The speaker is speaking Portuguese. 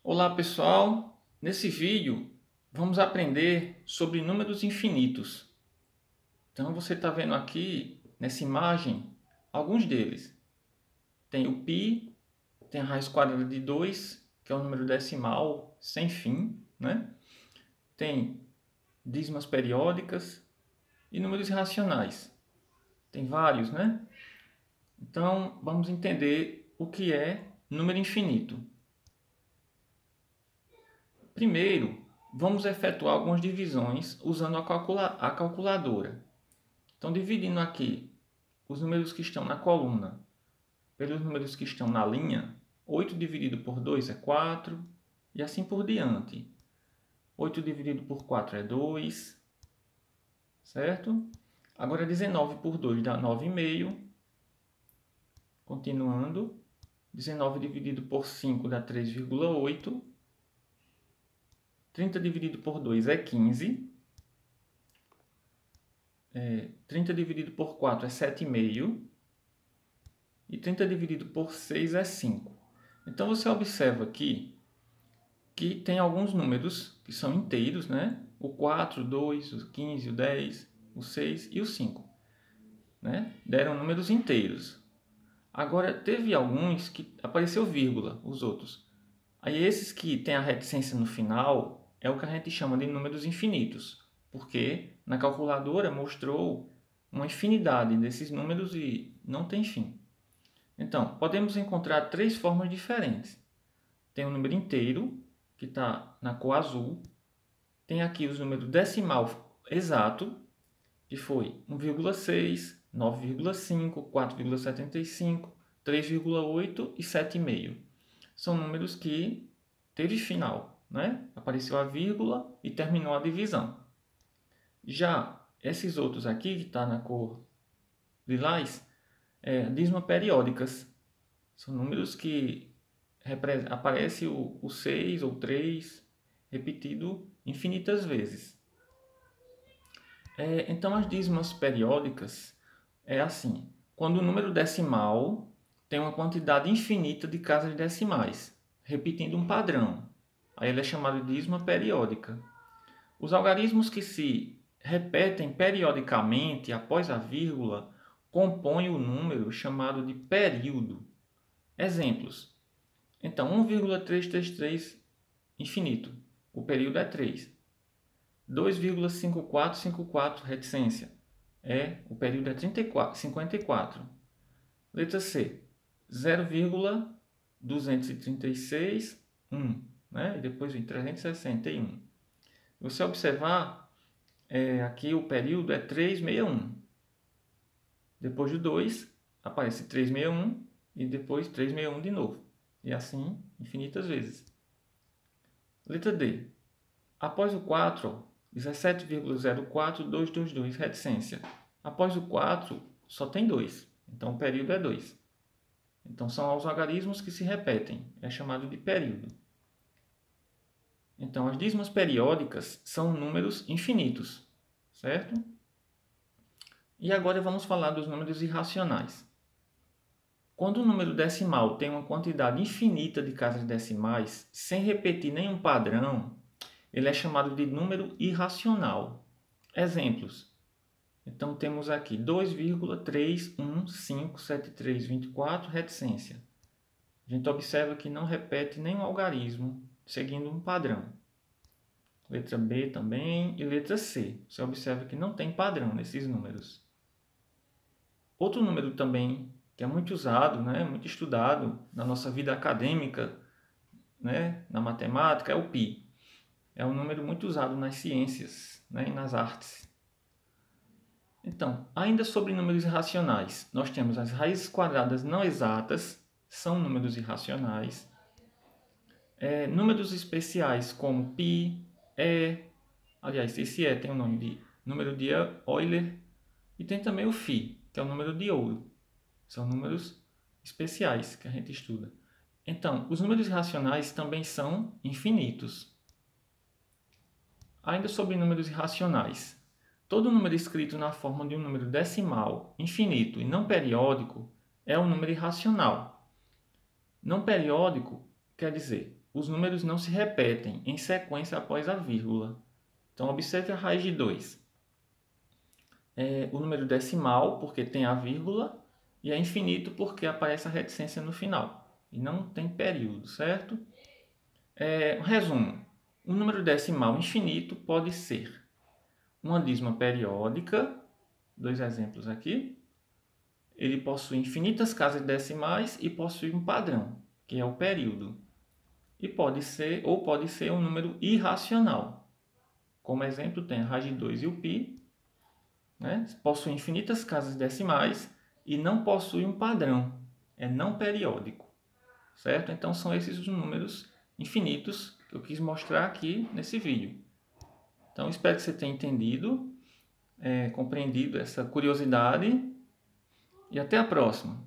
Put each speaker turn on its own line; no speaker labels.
Olá pessoal, nesse vídeo vamos aprender sobre números infinitos. Então você está vendo aqui nessa imagem alguns deles. Tem o π, tem a raiz quadrada de 2, que é um número decimal sem fim, né? Tem dízimas periódicas e números irracionais. Tem vários, né? Então vamos entender o que é número infinito. Primeiro, vamos efetuar algumas divisões usando a calculadora. Então, dividindo aqui os números que estão na coluna pelos números que estão na linha, 8 dividido por 2 é 4, e assim por diante. 8 dividido por 4 é 2, certo? Agora, 19 por 2 dá 9,5. Continuando, 19 dividido por 5 dá 3,8. 30 dividido por 2 é 15. 30 dividido por 4 é 7,5. E 30 dividido por 6 é 5. Então, você observa aqui que tem alguns números que são inteiros, né? O 4, o 2, o 15, o 10, o 6 e o 5. Né? Deram números inteiros. Agora, teve alguns que apareceu vírgula, os outros. Aí, esses que têm a reticência no final é o que a gente chama de números infinitos, porque na calculadora mostrou uma infinidade desses números e não tem fim. Então, podemos encontrar três formas diferentes. Tem o número inteiro, que está na cor azul. Tem aqui os números decimal exato, que foi 1,6, 9,5, 4,75, 3,8 e 7,5. São números que teve final, né? Apareceu a vírgula e terminou a divisão. Já esses outros aqui, que está na cor lilás, dízimas periódicas. São números que aparece o 6 ou 3 repetido infinitas vezes. Então, as dízimas periódicas é assim: quando o número decimal tem uma quantidade infinita de casas decimais, repetindo um padrão. Aí ele é chamado de dízima periódica. Os algarismos que se repetem periodicamente após a vírgula compõem o número chamado de período. Exemplos. Então, 1,333 infinito. O período é 3. 2,5454 reticência. O período é 54. Letra C. 0,236, 1. Né? E depois vem 361. Você observar, aqui o período é 361. Depois do 2, aparece 361 e depois 361 de novo. E assim, infinitas vezes. Letra D. Após o 4, 17,04222, reticência. Após o 4, só tem 2. Então, o período é 2. Então, são os algarismos que se repetem. É chamado de período. Então, as dízimas periódicas são números infinitos, certo? E agora vamos falar dos números irracionais. Quando o número decimal tem uma quantidade infinita de casas decimais, sem repetir nenhum padrão, ele é chamado de número irracional. Exemplos. Então, temos aqui 2,3157324, reticência. A gente observa que não repete nenhum algarismo, seguindo um padrão. Letra B também e letra C. Você observa que não tem padrão nesses números. Outro número também que é muito usado, né, muito estudado na nossa vida acadêmica, né, na matemática, é o π. É um número muito usado nas ciências, né, e nas artes. Então, ainda sobre números irracionais, nós temos as raízes quadradas não exatas, são números irracionais. Números especiais como π, aliás, esse tem o nome de número de Euler, e tem também o φ, que é o número de ouro. São números especiais que a gente estuda. Então, os números irracionais também são infinitos. Ainda sobre números irracionais. Todo número escrito na forma de um número decimal, infinito e não periódico é um número irracional. Não periódico quer dizer os números não se repetem em sequência após a vírgula. Então, observe a raiz de 2. O número decimal, porque tem a vírgula, e é infinito porque aparece a reticência no final. E não tem período, certo? Resumo. Um número decimal infinito pode ser uma dízima periódica, 2 exemplos aqui. Ele possui infinitas casas decimais e possui um padrão, que é o período. E pode ser um número irracional. Como exemplo, tem a raiz de 2 e o π. Né? Possui infinitas casas decimais e não possui um padrão. É não periódico. Certo? Então, são esses os números infinitos que eu quis mostrar aqui nesse vídeo. Então, espero que você tenha entendido, compreendido essa curiosidade. E até a próxima!